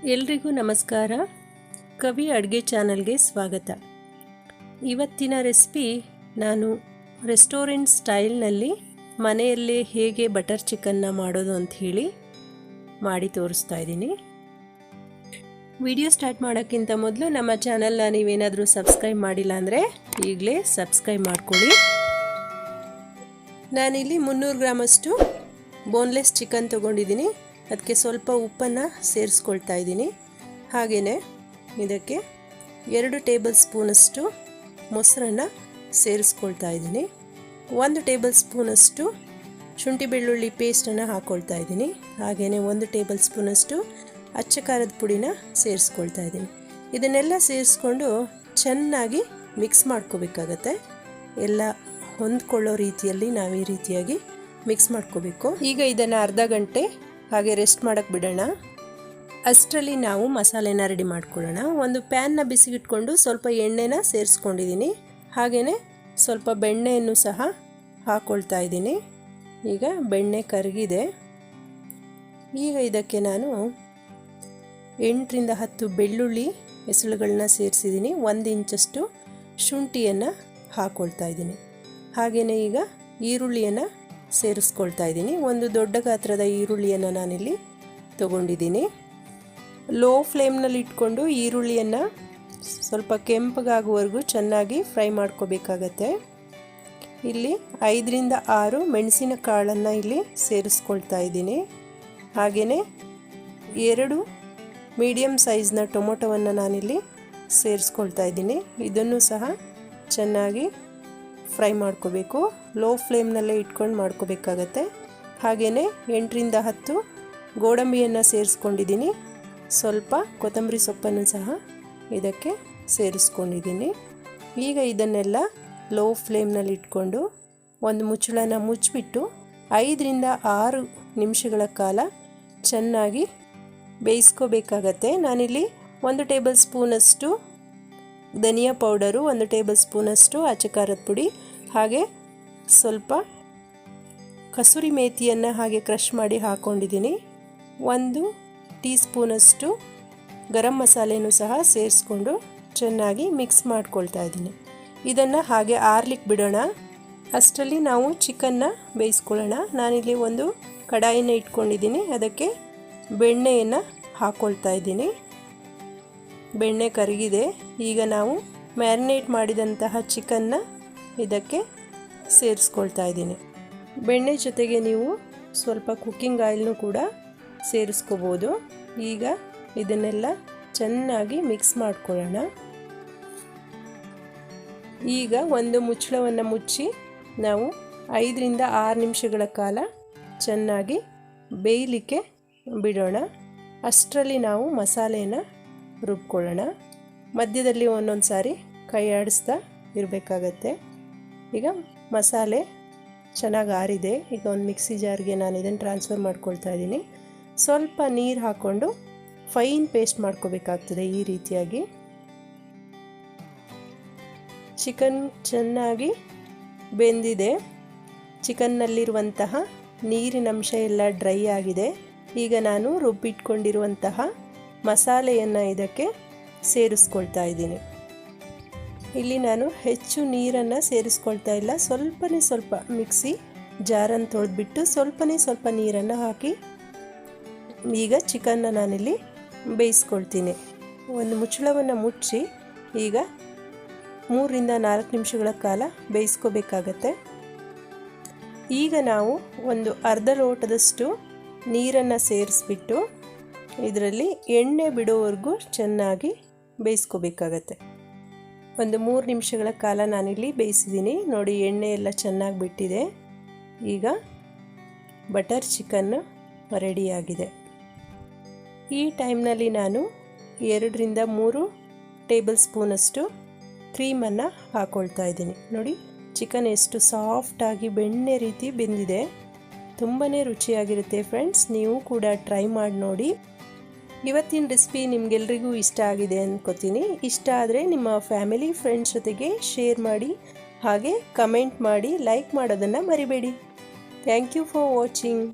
ಎಲ್ರಿಗೂ ನಮಸ್ಕಾರ. ಕವಿ ಅಡುಗೆ ಚಾನಲ್ಗೆ ಸ್ವಾಗತ. ಇವತ್ತಿನ ರೆಸಿಪಿ ನಾನು ರೆಸ್ಟೋರೆಂಟ್ ಸ್ಟೈಲ್ನಲ್ಲಿ ಮನೆಯಲ್ಲೇ ಹೇಗೆ ಬಟರ್ ಚಿಕನ್ನ ಮಾಡೋದು ಅಂತ ಹೇಳಿ ಮಾಡಿ ತೋರಿಸ್ತಾ ಇದ್ದೀನಿ. ವಿಡಿಯೋ ಸ್ಟಾರ್ಟ್ ಮಾಡೋಕ್ಕಿಂತ ಮೊದಲು ನಮ್ಮ ಚಾನಲ್ನ ನೀವೇನಾದರೂ ಸಬ್ಸ್ಕ್ರೈಬ್ ಮಾಡಿಲ್ಲ ಅಂದರೆ ಈಗಲೇ ಸಬ್ಸ್ಕ್ರೈಬ್ ಮಾಡ್ಕೊಳ್ಳಿ. ನಾನಿಲ್ಲಿ 300 ಗ್ರಾಮಷ್ಟು ಬೋನ್ಲೆಸ್ ಚಿಕನ್ ತೊಗೊಂಡಿದ್ದೀನಿ. ಅದಕ್ಕೆ ಸ್ವಲ್ಪ ಉಪ್ಪನ್ನು ಸೇರಿಸ್ಕೊಳ್ತಾ ಇದ್ದೀನಿ. ಹಾಗೆಯೇ ಇದಕ್ಕೆ 2 ಟೇಬಲ್ ಸ್ಪೂನಷ್ಟು ಮೊಸರನ್ನು ಸೇರಿಸ್ಕೊಳ್ತಾ ಇದ್ದೀನಿ. 1 ಟೇಬಲ್ ಸ್ಪೂನಷ್ಟು ಶುಂಠಿ ಬೆಳ್ಳುಳ್ಳಿ ಪೇಸ್ಟನ್ನು ಹಾಕ್ಕೊಳ್ತಾ ಇದ್ದೀನಿ. ಹಾಗೆಯೇ 1 ಟೇಬಲ್ ಸ್ಪೂನಷ್ಟು ಅಚ್ಚ ಖಾರದ ಪುಡಿನ ಸೇರಿಸ್ಕೊಳ್ತಾ ಇದ್ದೀನಿ. ಇದನ್ನೆಲ್ಲ ಸೇರಿಸ್ಕೊಂಡು ಚೆನ್ನಾಗಿ ಮಿಕ್ಸ್ ಮಾಡ್ಕೋಬೇಕಾಗತ್ತೆ. ಎಲ್ಲ ಹೊಂದ್ಕೊಳ್ಳೋ ರೀತಿಯಲ್ಲಿ ನಾವು ಈ ರೀತಿಯಾಗಿ ಮಿಕ್ಸ್ ಮಾಡ್ಕೋಬೇಕು. ಈಗ ಇದನ್ನು ಅರ್ಧ ಗಂಟೆ ಹಾಗೆ ರೆಸ್ಟ್ ಮಾಡೋಕ್ಕೆ ಬಿಡೋಣ. ಅಷ್ಟರಲ್ಲಿ ನಾವು ಮಸಾಲೆನ ರೆಡಿ ಮಾಡ್ಕೊಳ್ಳೋಣ. ಒಂದು ಪ್ಯಾನ್ನ ಬಿಸಿಗಿಟ್ಕೊಂಡು ಸ್ವಲ್ಪ ಎಣ್ಣೆನ ಸೇರಿಸ್ಕೊಂಡಿದ್ದೀನಿ. ಹಾಗೆಯೇ ಸ್ವಲ್ಪ ಬೆಣ್ಣೆಯನ್ನು ಸಹ ಹಾಕ್ಕೊಳ್ತಾ ಇದ್ದೀನಿ. ಈಗ ಬೆಣ್ಣೆ ಕರಗಿದೆ. ಈಗ ಇದಕ್ಕೆ ನಾನು 8 ರಿಂದ 10 ಬೆಳ್ಳುಳ್ಳಿ ಎಸಳುಗಳನ್ನ ಸೇರಿಸಿದ್ದೀನಿ. 1 ಇಂಚಷ್ಟು ಶುಂಠಿಯನ್ನು ಹಾಕ್ಕೊಳ್ತಾ ಇದ್ದೀನಿ. ಹಾಗೆಯೇ ಈಗ ಈರುಳ್ಳಿಯನ್ನು ಸೇರಿಸ್ಕೊಳ್ತಾ ಇದ್ದೀನಿ. ಒಂದು ದೊಡ್ಡ ಗಾತ್ರದ ಈರುಳ್ಳಿಯನ್ನು ನಾನಿಲ್ಲಿ ತಗೊಂಡಿದ್ದೀನಿ. ಲೋ ಫ್ಲೇಮ್ನಲ್ಲಿ ಇಟ್ಕೊಂಡು ಈರುಳ್ಳಿಯನ್ನು ಸ್ವಲ್ಪ ಕೆಂಪಗಾಗುವವರೆಗೂ ಚೆನ್ನಾಗಿ ಫ್ರೈ ಮಾಡ್ಕೋಬೇಕಾಗತ್ತೆ. ಇಲ್ಲಿ 5 ರಿಂದ 6 ಮೆಣಸಿನ ಕಾಳನ್ನು ಇಲ್ಲಿ ಸೇರಿಸ್ಕೊಳ್ತಾ ಇದ್ದೀನಿ. ಹಾಗೆಯೇ 2 ಮೀಡಿಯಮ್ ಸೈಜ್ನ ಟೊಮೊಟೊವನ್ನು ನಾನಿಲ್ಲಿ ಸೇರಿಸ್ಕೊಳ್ತಾ ಇದ್ದೀನಿ. ಇದನ್ನು ಸಹ ಚೆನ್ನಾಗಿ ಫ್ರೈ ಮಾಡ್ಕೋಬೇಕು. ಲೋ ಫ್ಲೇಮ್ನಲ್ಲೇ ಇಟ್ಕೊಂಡು ಮಾಡ್ಕೋಬೇಕಾಗತ್ತೆ. ಹಾಗೆಯೇ 8 ರಿಂದ 10 ಗೋಡಂಬಿಯನ್ನು ಸೇರಿಸ್ಕೊಂಡಿದ್ದೀನಿ. ಸ್ವಲ್ಪ ಕೊತ್ತಂಬರಿ ಸೊಪ್ಪನ್ನು ಸಹ ಇದಕ್ಕೆ ಸೇರಿಸ್ಕೊಂಡಿದ್ದೀನಿ. ಈಗ ಇದನ್ನೆಲ್ಲ ಲೋ ಫ್ಲೇಮ್ನಲ್ಲಿ ಇಟ್ಕೊಂಡು ಒಂದು ಮುಚ್ಚಳನ ಮುಚ್ಚಿಬಿಟ್ಟು 5 ರಿಂದ 6 ನಿಮಿಷಗಳ ಕಾಲ ಚೆನ್ನಾಗಿ ಬೇಯಿಸ್ಕೋಬೇಕಾಗತ್ತೆ. ನಾನಿಲ್ಲಿ 1 ಟೇಬಲ್ ಸ್ಪೂನಷ್ಟು ಧನಿಯಾ ಪೌಡರು, 1 ಟೇಬಲ್ ಸ್ಪೂನಷ್ಟು ಅಚ್ಚ ಖಾರದ ಪುಡಿ, ಹಾಗೆ ಸ್ವಲ್ಪ ಕಸೂರಿ ಮೇಥಿಯನ್ನು ಹಾಗೆ ಕ್ರಷ್ ಮಾಡಿ ಹಾಕ್ಕೊಂಡಿದ್ದೀನಿ. 1 ಟೀ ಸ್ಪೂನಷ್ಟು ಗರಂ ಮಸಾಲೆನೂ ಸಹ ಸೇರಿಸ್ಕೊಂಡು ಚೆನ್ನಾಗಿ ಮಿಕ್ಸ್ ಮಾಡ್ಕೊಳ್ತಾ ಇದ್ದೀನಿ. ಇದನ್ನು ಹಾಗೆ ಆರ್ಲಿಕ್ಕೆ ಬಿಡೋಣ. ಅಷ್ಟರಲ್ಲಿ ನಾವು ಚಿಕನ್ನ ಬೇಯಿಸ್ಕೊಳ್ಳೋಣ. ನಾನಿಲ್ಲಿ ಒಂದು ಕಡಾಯಿನ ಇಟ್ಕೊಂಡಿದ್ದೀನಿ. ಅದಕ್ಕೆ ಬೆಣ್ಣೆಯನ್ನು ಹಾಕ್ಕೊಳ್ತಾ ಇದ್ದೀನಿ. ಬೆಣ್ಣೆ ಕರಗಿದೆ. ಈಗ ನಾವು ಮ್ಯಾರಿನೇಟ್ ಮಾಡಿದಂತಹ ಚಿಕನ್ನ ಇದಕ್ಕೆ ಸೇರಿಸ್ಕೊಳ್ತಾ ಇದ್ದೀನಿ. ಬೆಣ್ಣೆ ಜೊತೆಗೆ ನೀವು ಸ್ವಲ್ಪ ಕುಕ್ಕಿಂಗ್ ಆಯಿಲ್ನೂ ಕೂಡ ಸೇರಿಸ್ಕೋಬೋದು. ಈಗ ಇದನ್ನೆಲ್ಲ ಚೆನ್ನಾಗಿ ಮಿಕ್ಸ್ ಮಾಡ್ಕೊಳ್ಳೋಣ. ಈಗ ಒಂದು ಮುಚ್ಚಳವನ್ನು ಮುಚ್ಚಿ ನಾವು 5 ರಿಂದ 6 ನಿಮಿಷಗಳ ಕಾಲ ಚೆನ್ನಾಗಿ ಬೇಯಲಿಕ್ಕೆ ಬಿಡೋಣ. ಅಷ್ಟರಲ್ಲಿ ನಾವು ಮಸಾಲೆಯನ್ನು ರುಬ್ಕೊಳ್ಳೋಣ. ಮಧ್ಯದಲ್ಲಿ ಒಂದೊಂದು ಸಾರಿ ಕೈ ಆಡಿಸ್ತಾ ಇರಬೇಕಾಗತ್ತೆ. ಈಗ ಮಸಾಲೆ ಚೆನ್ನಾಗಿ ಆರಿದೆ. ಈಗ ಒಂದು ಮಿಕ್ಸಿ ಜಾರ್ಗೆ ನಾನು ಇದನ್ನು ಟ್ರಾನ್ಸ್ಫರ್ ಮಾಡ್ಕೊಳ್ತಾ ಇದ್ದೀನಿ. ಸ್ವಲ್ಪ ನೀರು ಹಾಕ್ಕೊಂಡು ಫೈನ್ ಪೇಸ್ಟ್ ಮಾಡ್ಕೋಬೇಕಾಗ್ತದೆ. ಈ ರೀತಿಯಾಗಿ ಚಿಕನ್ ಚೆನ್ನಾಗಿ ಬೆಂದಿದೆ. ಚಿಕನ್ನಲ್ಲಿರುವಂತಹ ನೀರಿನಂಶ ಎಲ್ಲ ಡ್ರೈ ಆಗಿದೆ. ಈಗ ನಾನು ರುಬ್ಬಿಟ್ಕೊಂಡಿರುವಂತಹ ಮಸಾಲೆಯನ್ನು ಇದಕ್ಕೆ ಸೇರಿಸ್ಕೊಳ್ತಾ ಇದ್ದೀನಿ. ಇಲ್ಲಿ ನಾನು ಹೆಚ್ಚು ನೀರನ್ನು ಸೇರಿಸ್ಕೊಳ್ತಾ ಇಲ್ಲ. ಸ್ವಲ್ಪ ಮಿಕ್ಸಿ ಜಾರನ್ನು ತೊಳೆದ್ಬಿಟ್ಟು ಸ್ವಲ್ಪ ನೀರನ್ನು ಹಾಕಿ ಈಗ ಚಿಕನ್ನ ನಾನಿಲ್ಲಿ ಬೇಯಿಸ್ಕೊಳ್ತೀನಿ. ಒಂದು ಮುಚ್ಚಳವನ್ನು ಮುಚ್ಚಿ ಈಗ 3 ರಿಂದ 4 ನಿಮಿಷಗಳ ಕಾಲ ಬೇಯಿಸ್ಕೋಬೇಕಾಗತ್ತೆ. ಈಗ ನಾವು ಒಂದು ಅರ್ಧ ಲೋಟದಷ್ಟು ನೀರನ್ನು ಸೇರಿಸ್ಬಿಟ್ಟು ಇದರಲ್ಲಿ ಎಣ್ಣೆ ಬಿಡೋವರೆಗೂ ಚೆನ್ನಾಗಿ ಬೇಯಿಸ್ಕೋಬೇಕಾಗತ್ತೆ. ಒಂದು 3 ನಿಮಿಷಗಳ ಕಾಲ ನಾನಿಲ್ಲಿ ಬೇಯಿಸಿದ್ದೀನಿ. ನೋಡಿ, ಎಣ್ಣೆ ಎಲ್ಲ ಚೆನ್ನಾಗಿ ಬಿಟ್ಟಿದೆ. ಈಗ ಬಟರ್ ಚಿಕನ್ನು ರೆಡಿಯಾಗಿದೆ. ಈ ಟೈಮ್ನಲ್ಲಿ ನಾನು 2 ರಿಂದ 3 ಟೇಬಲ್ ಸ್ಪೂನಷ್ಟು ಕ್ರೀಮನ್ನು ಹಾಕ್ಕೊಳ್ತಾ ಇದ್ದೀನಿ. ನೋಡಿ, ಚಿಕನ್ ಎಷ್ಟು ಸಾಫ್ಟಾಗಿ ಬೆಣ್ಣೆ ರೀತಿ ಬೆಂದಿದೆ. ತುಂಬಾ ರುಚಿಯಾಗಿರುತ್ತೆ ಫ್ರೆಂಡ್ಸ್. ನೀವು ಕೂಡ ಟ್ರೈ ಮಾಡಿ ನೋಡಿ. ಇವತ್ತಿನ ರೆಸಿಪಿ ನಿಮಗೆಲ್ರಿಗೂ ಇಷ್ಟ ಆಗಿದೆ ಅಂದ್ಕೋತೀನಿ. ಇಷ್ಟ ಆದರೆ ನಿಮ್ಮ ಫ್ಯಾಮಿಲಿ ಫ್ರೆಂಡ್ಸ್ ಜೊತೆಗೆ ಶೇರ್ ಮಾಡಿ, ಹಾಗೆ ಕಮೆಂಟ್ ಮಾಡಿ, ಲೈಕ್ ಮಾಡೋದನ್ನು ಮರಿಬೇಡಿ. Thank you for watching.